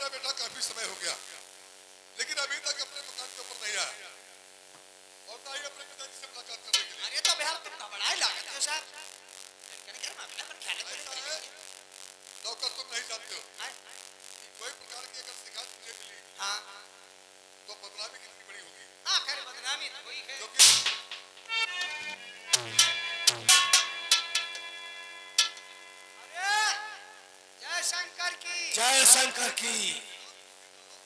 मेरा बेटा काफी समय हो गया, लेकिन अभी तक अपने मकान के ऊपर नहीं आया और ना ही अपने पिताजी से मुलाकात करने के लिए। अरे तो बिहार तुम घबराए लागत हो साहब, क्या मामला पर ख्याल है नौकर, तुम नहीं जानते हो कोई प्रकार की अगर शिकायत मुझे मिली हाँ तो बदनामी कितनी बड़ी होगी। हाँ खैर बदनामी तो हुई है, क्योंकि जय शंकर की, जय शंकर की।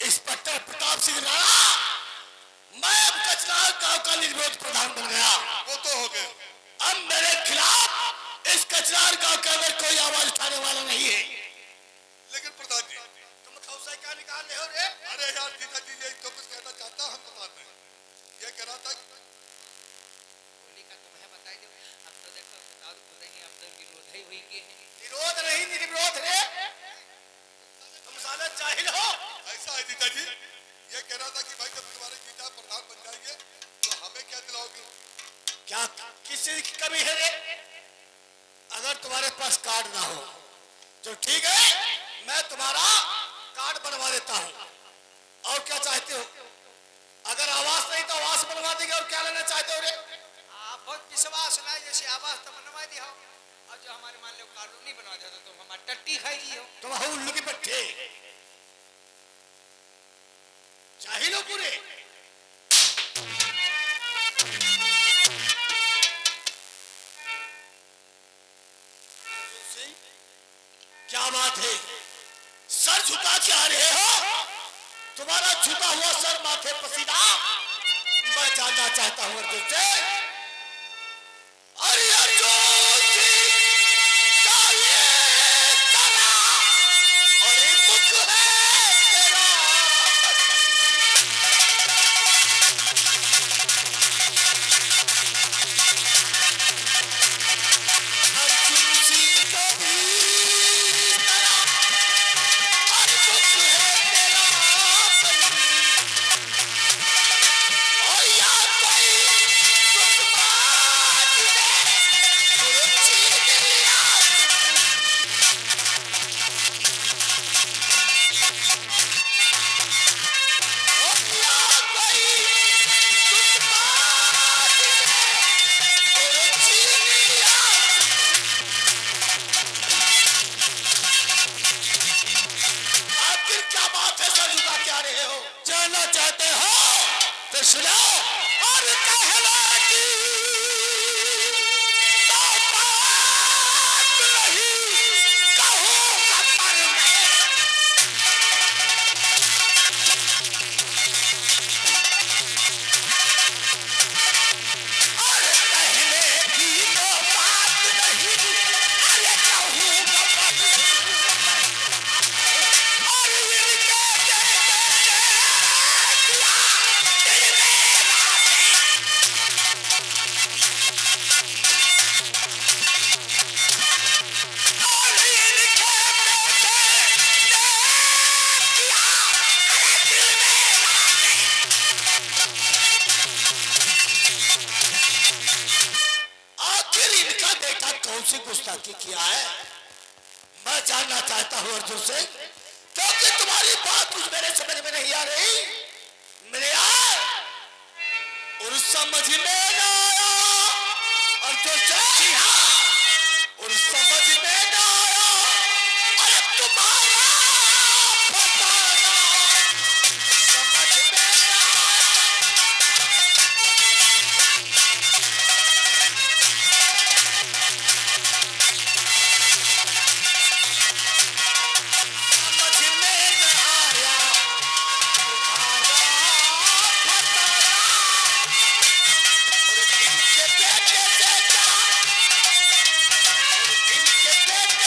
इंस्पेक्टर प्रताप सिंह राणा, मैं अब कचरार गांव का निर्विरोध प्रधान बन गया। वो तो हो गए, अब मेरे खिलाफ इस कचरार गांव के अंदर कोई आवाज उठाने वाला नहीं है। लेकिन प्रधान जी तुम खौसा क्या निकाल रहे हो रे? अरे यार पिताजी यही तो कुछ कहना चाहता हम बता दें। ये कह रहा था होली का तुम्हें बताई दो, अब तो देखो दारू बोल रही है, अब तो विरोध ही हुई के है। विरोध नहीं निर्विरोध रे, तुम साले जाहिल हो। ऐसा है पिताजी, ये कह रहा था कि भाई जब तुम्हारे पिता प्रधान बन जाएंगे तो हमें क्या दिलाओगे? क्या किस चीज की कमी है रे? अगर तुम्हारे पास कार्ड ना हो तो ठीक है, मैं तुम्हारा कार्ड बनवा देता हूँ। और क्या चाहते हो? अगर आवास नहीं तो आवास बनवा देंगे। और क्या लेना चाहते हो रे? आप बहुत विश्वास ना जैसे आवाज तो बनवा दी हो, और जो हमारे मान लो कॉलोनी बनवा दे तो तुम हमारी टट्टी खाई जी हो। तुम हो उल्लू के पट्टे, जाहिल हो पूरे। क्या बात है, सर झुका के आ रहे हो? तुम्हारा झुका हुआ सर माथे पसीना मैं जानना चाहता हूं अर्जुन से। अरे अर्जुन अरे मुख है तेरा, अर्जुन सिंह कभी सुनो और कहना कि तो बात नहीं कहूँगा पर मैं, और कहने की तो बात नहीं, अरे कहूँगा पर और इनके गुस्ताखी किया है मैं जानना चाहता हूं अर्जुन से, क्योंकि तुम्हारी बात कुछ मेरे समझ में नहीं आ रही। मेरे यार और समझ में ना आया अर्जुन से, और समझ में ना आया अरे तुम्हारा बताना समझ में ना इनके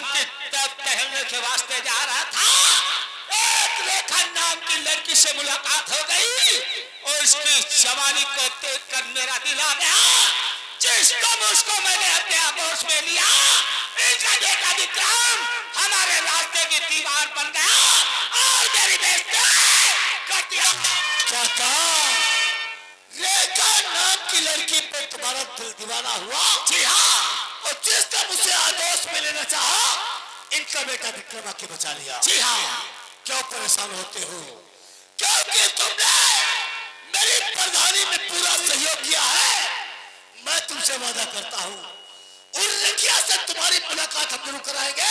की तरफ टहलने के वास्ते जा रहा था, एक रेखा नाम की लड़की से मुलाकात हो गई और उसकी जवानी को देखकर मेरा दिल आ गया। जिसको मुझको मैंने अपने आगोश में लिया, इनका बेटा विक्रम हमारे रास्ते की दीवार बन गया और मेरी बेइज्जती कर दिया। चाचा, रेखा नाम की लड़की पे तुम्हारा दिल दीवाना हुआ? जी हाँ, और जिसने मुझे आदोश में लेना चाहा, इनका बेटा विक्रम आके बचा लिया। जी हाँ। क्यों परेशान होते हो? क्योंकि तुमने मेरी प्रधानी में पूरा सहयोग किया है। मैं तुमसे वादा करता हूँ, उन लड़कियों से तुम्हारी मुलाकात हम जरूर कराएंगे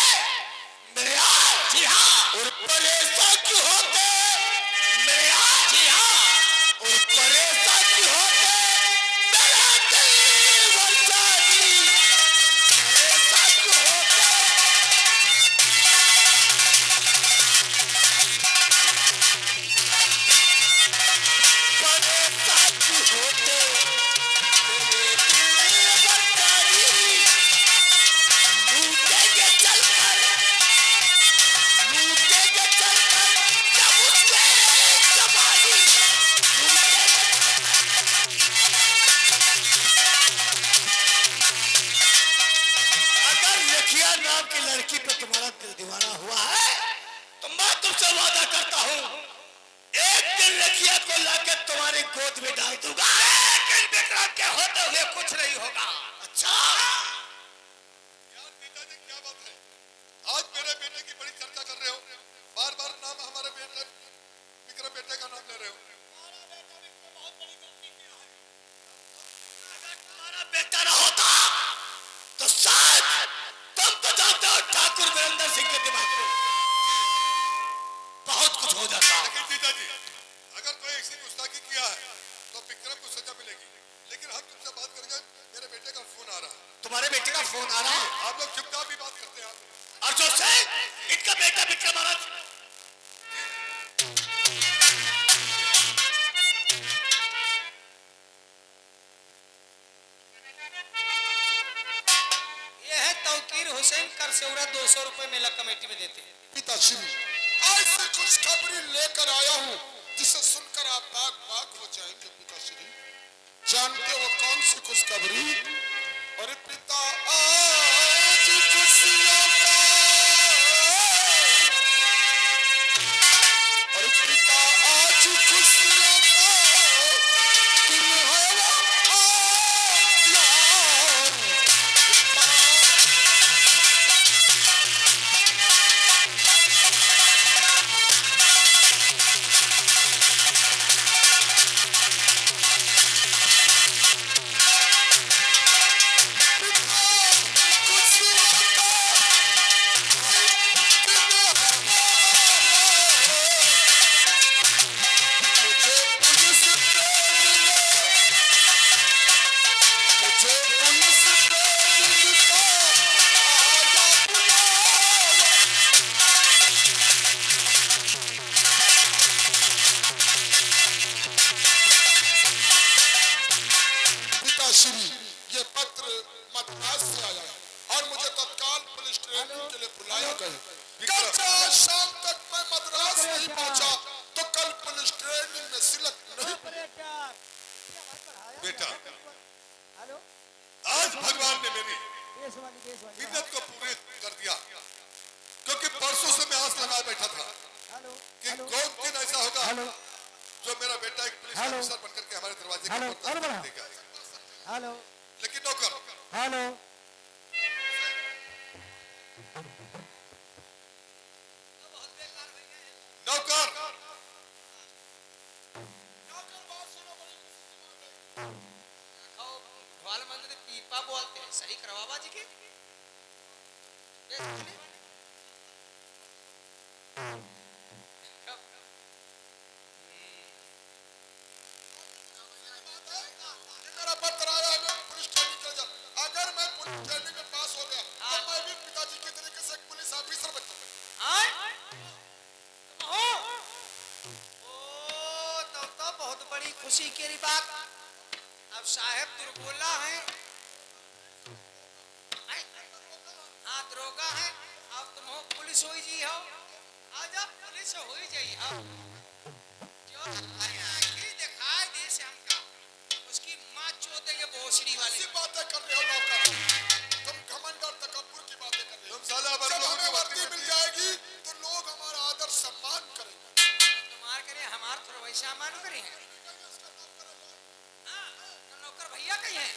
मेरे यार। जी हाँ। और परेशान क्यों होते मेरे यार? जी हाँ। और परेशान क्यों होते मेरा दिल वरदानी? परेशान क्यों होते? परेशान क्यों होते मेरे दिल वरदानी? लूटेंगे चलकर, लूटेंगे चलकर जब उसके जवानी, अगर लखिया नाम की लड़की पे तुम्हारा दिल दीवाना हुआ है तो मैं तुमसे वादा करता हूँ, एक दिन लखिया को लाकर तुम्हारी गोद में डाल दूंगा, लेकिन विक्रम के होते हुए कुछ नहीं होगा। अच्छा यार पिताजी क्या बात है, आज मेरे बेटे की बड़ी चर्चा कर रहे हो, बार बार नाम हमारे बेटे विक्रम बेटे का नाम ले रहे हो। अगर तुम्हारा बेटा न होता तो शायद तुम तो जानते हो ठाकुर वीरेंद्र सिंह के दिमाग में बहुत कुछ हो जाता। लेकिन पिताजी अगर कोई ऐसी गुस्ताखी किया है तो विक्रम को सजा मिलेगी, लेकिन हम तुमसे बात करेंगे, मेरे बेटे का फोन आ रहा है। तुम्हारे बेटे का फोन आ रहा है? आप लोग चुपचाप भी बात करते हैं आप। अर्जुन से इनका बेटा विक्रम आ रहा है। ये है तौकीर हुसैन करसेवरा, 200 रुपए मेला कमेटी में देते हैं। पिताश्री आज से खुशखबरी लेकर आया हूँ जिसे सुनकर आप बाग बाग हो जाएंगे। पिताश्री जानते हो कौन सी खुशखबरी? अरे पिता आज खुशियों का, अरे पिता आज खुशियों का दिन है यार। पिताश्री ये पत्र मद्रास से आया है और मुझे तत्काल पुलिस ट्रेनिंग के लिए बुलाया गया। कल से आज शाम तक मैं मद्रास नहीं पहुंचा तो कल पुलिस ट्रेनिंग में सिलेक्ट नहीं। बेटा आज भगवान ने मेरी मिन्नत को पूरे कर दिया, क्योंकि परसों से मैं आस लगाए बैठा था कि कौन दिन ऐसा होगा जो मेरा बेटा एक पुलिस ऑफिसर बनकर के हमारे दरवाजे के ऊपर देगा। हेलो लेकिन नौकर हेलो नौकर ग्वाल मंदिर पीपा बोलते हैं, सही करवा बाजी के। मेरा पत्र आया है, मैं पुलिस ट्रेनिंग के लिए अगर मैं पुलिस ट्रेनिंग में पास हो गया तो मैं भी पिताजी के तरीके से एक पुलिस ऑफिसर बन जाऊंगा। तो बहुत बड़ी खुशी की बात। अब साहेब दुर्गोला हैं, हाँ दरोगा हैं, अब तुम हो पुलिस हो जी हो आज आप पुलिस हो ही जाइए हो जो हमारी आंखें दिखाई दे से हमका उसकी माँ चोद देंगे भोसड़ी वाली ऐसी बातें कर रहे हो नौकर, तुम घमंड और तकब्बुर की बातें कर रहे हो। तुम साला जब हमें वर्दी मिल जाएगी तो लोग हमारा आदर सम्मान करेंगे। तुम्हार करे हमार थोड़ा वैसा मानो करे हैं हाँ, तो नौकर भैया कहीं हैं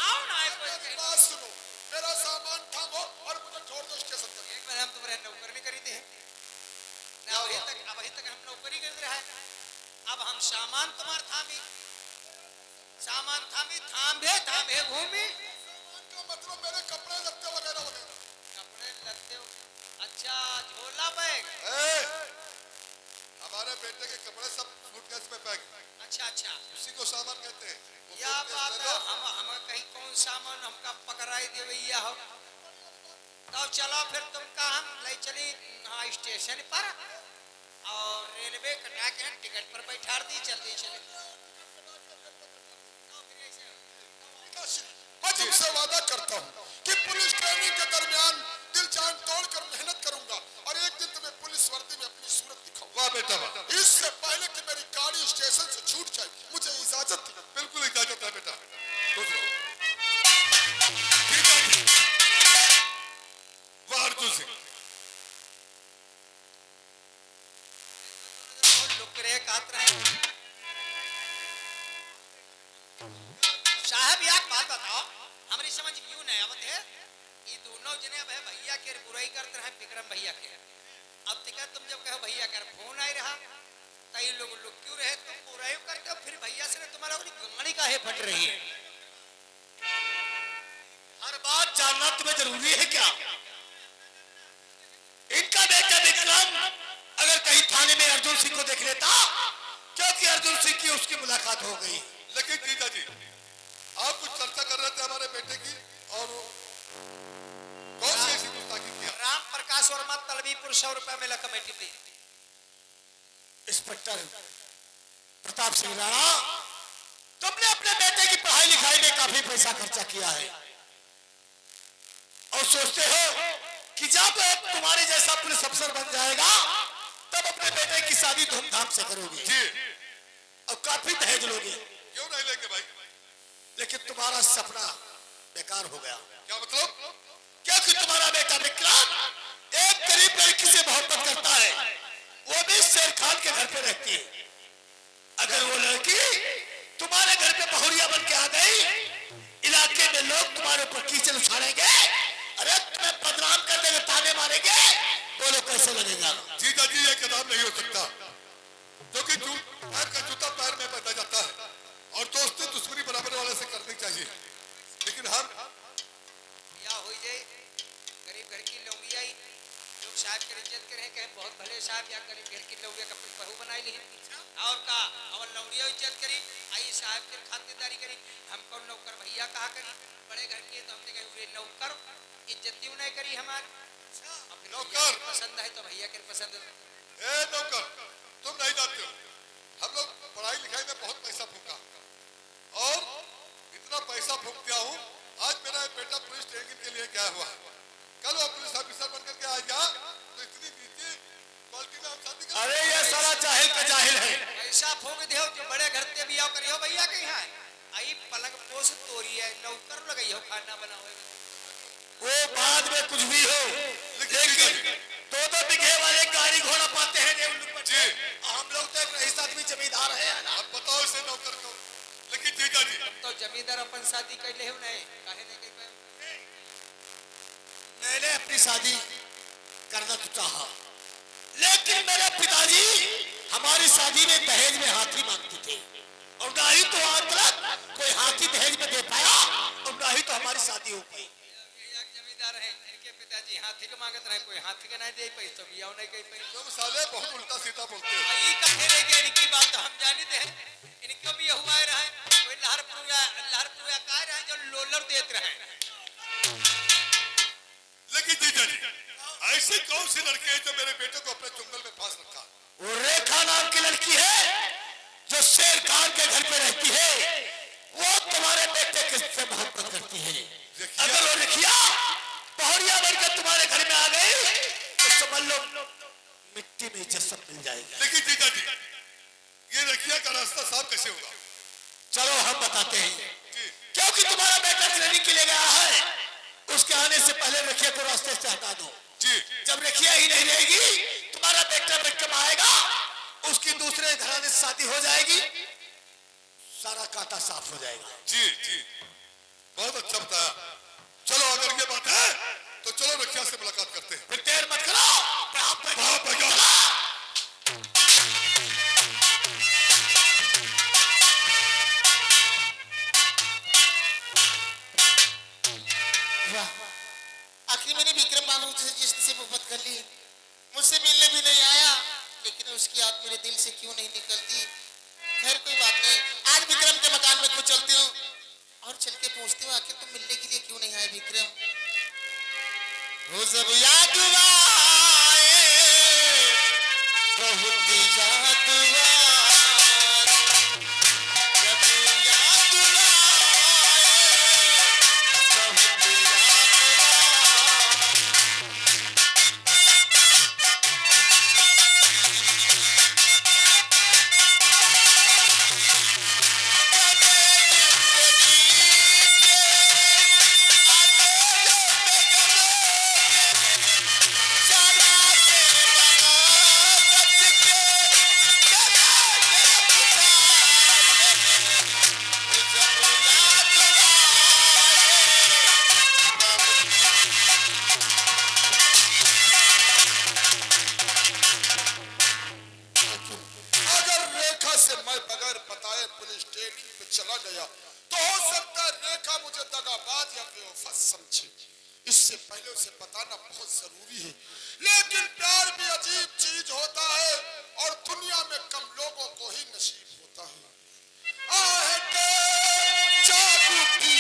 आओ ना आए कोई कहीं बात सुनो, मेरा सामान थामो और मुझे छोड़ दो स्टेशन तक। एक बार हम तुम्हारे नौकर नहीं करी थे ना अभी तक हम नौकरी कर रहे हैं अब हम सामान तुम्हार थामी थामे भूमि सामान का मतलब मेरे कपड़े लत्ते वगैरह वगैरह। कपड़े लत्ते अच्छा झोला बैग हमारे बेटे के कपड़े सब सूटकेस में पैक, अच्छा उसी को सामान कहते हैं। वो या सूटकेस बात ले लो। हम कहीं कौन सामान हमका पकड़ाई दे भैया हो तो चलो फिर तुमका हम ले चली हाँ स्टेशन पर और रेलवे कटा के टिकट पर बैठा दी चलते चले मैं तुमसे वादा करता हूँ कि पुलिस ट्रेनिंग के दरमियान दिल जान तोड़कर मेहनत करूंगा और एक दिन तुम्हें पुलिस वर्दी में अपनी सूरत दिखाऊंगा। वाह बेटा वाह, इससे पहले कि मेरी गाड़ी स्टेशन से छूट जाए मुझे इजाजत दी। बिल्कुल इजाजत है बेटा, खुश रहो। ठीक है जी। वाह अर्जुन सिंह, लुकरे कात रहे साहब एक बात बताओ हमारी समझ क्यों नहीं आवत है ये दोनों जने अब है भैया के बुराई करते रहे विक्रम भैया के अब तक तुम जब कहो भैया कर फोन आई रहा तई लोग क्यों रहे तुम बुराई करते हो फिर भैया से तुम्हारा गाड़ी काहे फट रही है हर बात जानना तुम्हें जरूरी है क्या? इनका बेटा विक्रम अगर कहीं थाने में अर्जुन सिंह को देख लेता क्योंकि अर्जुन सिंह की उसकी मुलाकात हो गई। लेकिन जीजा जी आप कुछ चर्चा कर रहे थे हमारे बेटे की और कौन सी ऐसी गुस्ताखी किया? राम प्रकाश वर्मा तलबीपुर 100 रुपए में कमेटी दी इंस्पेक्टर प्रताप सिंह राणा, तुमने अपने बेटे की पढ़ाई लिखाई में काफी पैसा खर्चा किया है और सोचते हो कि जब तुम्हारे जैसा पुलिस अफसर बन जाएगा तब अपने बेटे की शादी धूमधाम से करोगे जी और काफी दहेज लोगे, क्यों नहीं लेंगे भाई? लेकिन तुम्हारा सपना बेकार हो गया क्या मतलब? क्योंकि तुम्हारा बेटा विक्रम एक गरीब लड़की से मोहब्बत करता है, वो भी शेर खान के घर पे रहती है। अगर वो लड़की तुम्हारे घर पे बहुरिया बन के आ गई, इलाके में लोग तुम्हारे ऊपर कीचड़ उछाड़ेंगे, अरे तुम्हें बदनाम कर देंगे, ताने मारेंगे, बोलो कैसे लगेगा? जीजा जी ये कदम नहीं हो सकता क्योंकि पैर का जूता पैर में बदला जाता है और दोस्ती दुश्मनी बराबर वाले से करनी चाहिए। लेकिन हम या हो जाए गरीब घर की लौंगी आई लोग साहब की इज्जत करें कहें बहुत भले साहब या गरीब घर की लौंगी का बहू बनाई ली और का और लौंडिया इज्जत करी आई साहब की खातिरदारी करी हमको नौकर भैया कहा करी बड़े घर की तो हमने कही नौकर इज्जत क्यों नहीं करी हमारी नौकर पसंद है तो भैया के पसंद है ए नौकर तुम नहीं जानते हो हम लोग पढ़ाई लिखाई में बहुत पैसा फूका और इतना पैसा फूक दिया हूँ। आज मेरा बेटा पुलिस ट्रेनिंग के लिए गया हुआ है, कल वो पुलिस ऑफिसर बनकर के आएगा तो इतनी नीची क्वालिटी में हम शादी करेंगे। अरे ये सारा जाहिल का जाहिल है। पैसा फूक दे जो बड़े घर से भी आओ करियो भैया कहीं है आई पलंग पोस तोरी है नौकर लगी हो खाना बनाओ वो बाद में कुछ भी हो, लेकिन दो बिघे वाले गाड़ी घोड़ा पाते हैं जे उन लोग जी हम लोग तो एक रईस आदमी जमींदार है ना। अब बताओ इसे नौकर को। लेकिन जीजा जी तो जमींदार अपन शादी कर ले नहीं काहे नहीं कर पाए मैंने अपनी शादी करना तो चाहा, लेकिन मेरे पिताजी हमारी शादी में दहेज में हाथी मांगते थे और ना ही तो आज तक कोई हाथी दहेज में दे पाया और ना ही तो हमारी शादी हो पाई। जमींदार है इनके पिताजी हाथी के मांगत रहे कोई हाथी के नहीं दे पाई तो बियाह नहीं कर पाई तुम साले बहुत उल्टा सीधा बोलते हो। ये कहे रहे कि इनकी बात तो हम जानते हैं इनको भी हुआ रहे कोई लहरपुरा कह रहे जो लोलर देते रहे। लेकिन जीजा जी ऐसी कौन सी लड़की है जो मेरे बेटे को अपने चुंगल में फांस रखा? वो रेखा नाम की लड़की है जो शेर खान के घर पे रहती है, वो तुम्हारे बेटे के से मोहब्बत करती है। अगर वो रेखिया बहुरिया बनकर तुम्हारे घर में आ गई मान लो मिट्टी में इज्जत सब मिल जाएगी। लेकिन जीजा जी, ये रखिया का रास्ता साफ कैसे होगा? चलो हम बताते हैं। जी क्योंकि तुम्हारा बेटा ट्रेनिंग के लिए गया है, उसके आने से पहले रखिया को रास्ते से हटा दो। जी जब रखिया ही नहीं रहेगी, तुम्हारा बेटा बेटम आएगा, उसकी दूसरे घराने से शादी हो जाएगी, सारा कांटा साफ हो जाएगा। जी जी, बहुत अच्छा बताया। चलो अगर ये बात है तो चलो रखिया से मुलाकात करते हैं। फिर देर मत करो, हाँ भैया। आखिर मैंने विक्रम बाबू से मोहब्बत कर ली, मुझसे मिलने भी नहीं आया, लेकिन उसकी याद मेरे दिल से क्यों नहीं निकलती। खैर कोई बात नहीं, आज विक्रम के मकान में खुद चलती हूँ और चल के पूछती हूँ आखिर तुम मिलने के लिए क्यों नहीं आए विक्रम। वो सब याद आए, बहुत याद आए, जब याद अगर रेखा से मैं बगैर बताए पुलिस ट्रेनिंग पे चला गया तो हो सकता है रेखा मुझे दगाबाज या बेवफा समझे। इससे पहले उसे बताना बहुत जरूरी है। लेकिन प्यार भी अजीब चीज होता है और दुनिया में कम लोगों को ही नसीब होता है। आहटे जादू की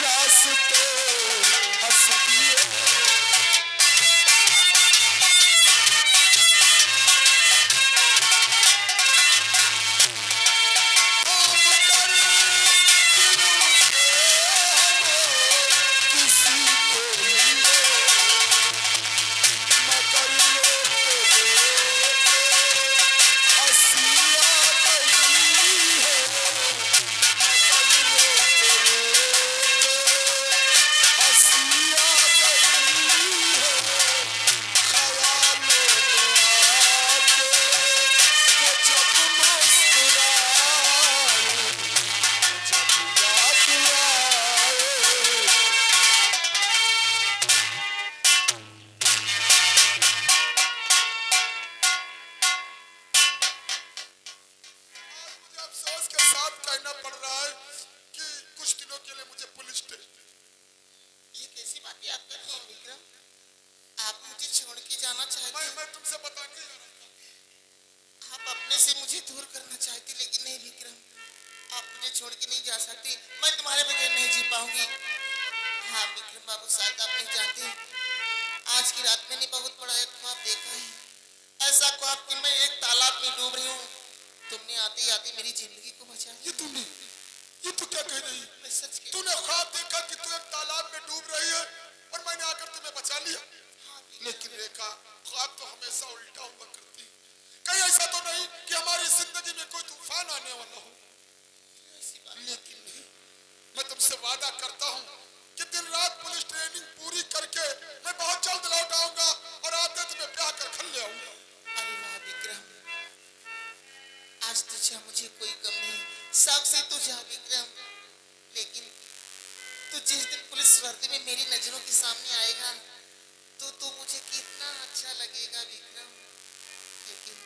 रास्ते हंस दिए, अफसोस के साथ कहना पड़ रहा है कि कुछ दिनों के लिए मुझे पुलिस स्टेशन। ये कैसी बातें आप कर रहे हैं विक्रम? आप मुझे छोड़ के जाना चाहते हैं? मैं तुमसे बताने जा रहा था। आप अपने से मुझे दूर करना चाहते, लेकिन नहीं विक्रम, आप मुझे छोड़ के नहीं जा सकते। मैं तुम्हारे बगैर नहीं जी पाऊंगी। हाँ विक्रम बाबू, शायद आप नहीं जानते, आज की रात मैंने बहुत बड़ा एक ख्वाब देखा है। ऐसा ख्वाब कि मैं एक तालाब में डूब रही हूँ, तुमने आते ही आते मेरी जिंदगी को बचा लिया। ये तू क्या कह रही है? मैं सच कह तूने ख्वाब देखा कि तू एक तालाब में डूब रही है और मैंने आकर तुम्हें बचा लिया। लेकिन रेखा, ख्वाब तो हमेशा उल्टा हुआ करती है। कहीं ऐसा तो नहीं कि हमारी जिंदगी में कोई तूफान आने वाला हो? लेकिन नहीं, मैं तुमसे वादा करता हूँ कि दिन रात पुलिस ट्रेनिंग पूरी करके मैं बहुत जल्द लौट आऊंगा और आते तुम्हें ब्याह कर घर ले आऊंगा। अरे वाह विक्रम, आज तुझे मुझे कोई गम नहीं, सबसे तू जा विक्रम। लेकिन तू जिस दिन पुलिस वर्दी में मेरी नजरों के सामने आएगा तो मुझे कितना अच्छा लगेगा विक्रम। लेकिन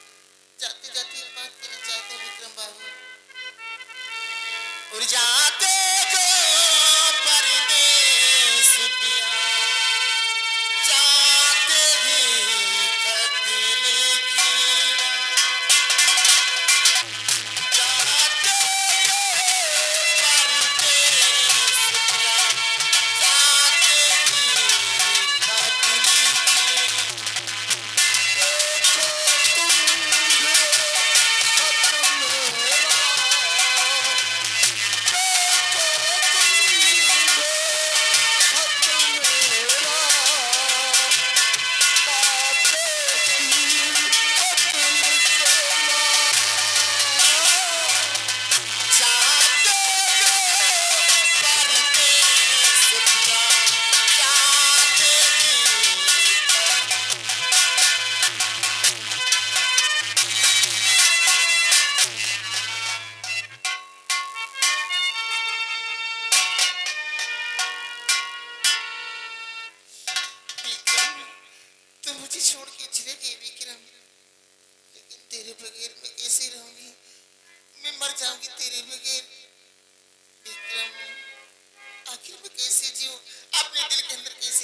जाते जाते एक बात कहना चाहता हूँ विक्रम बाबू, उड़ जाते जो परदेस पिया, जाते ही खत लिखी, जाते जो परदेस पिया, जाते मुझे छोड़ के चले गए विक्रम, लेकिन तेरे बगैर मैं कैसे रहूंगी? मैं मर जाऊंगी तेरे बगैर विक्रम। आखिर मैं कैसे जीऊं? अपने दिल के अंदर कैसे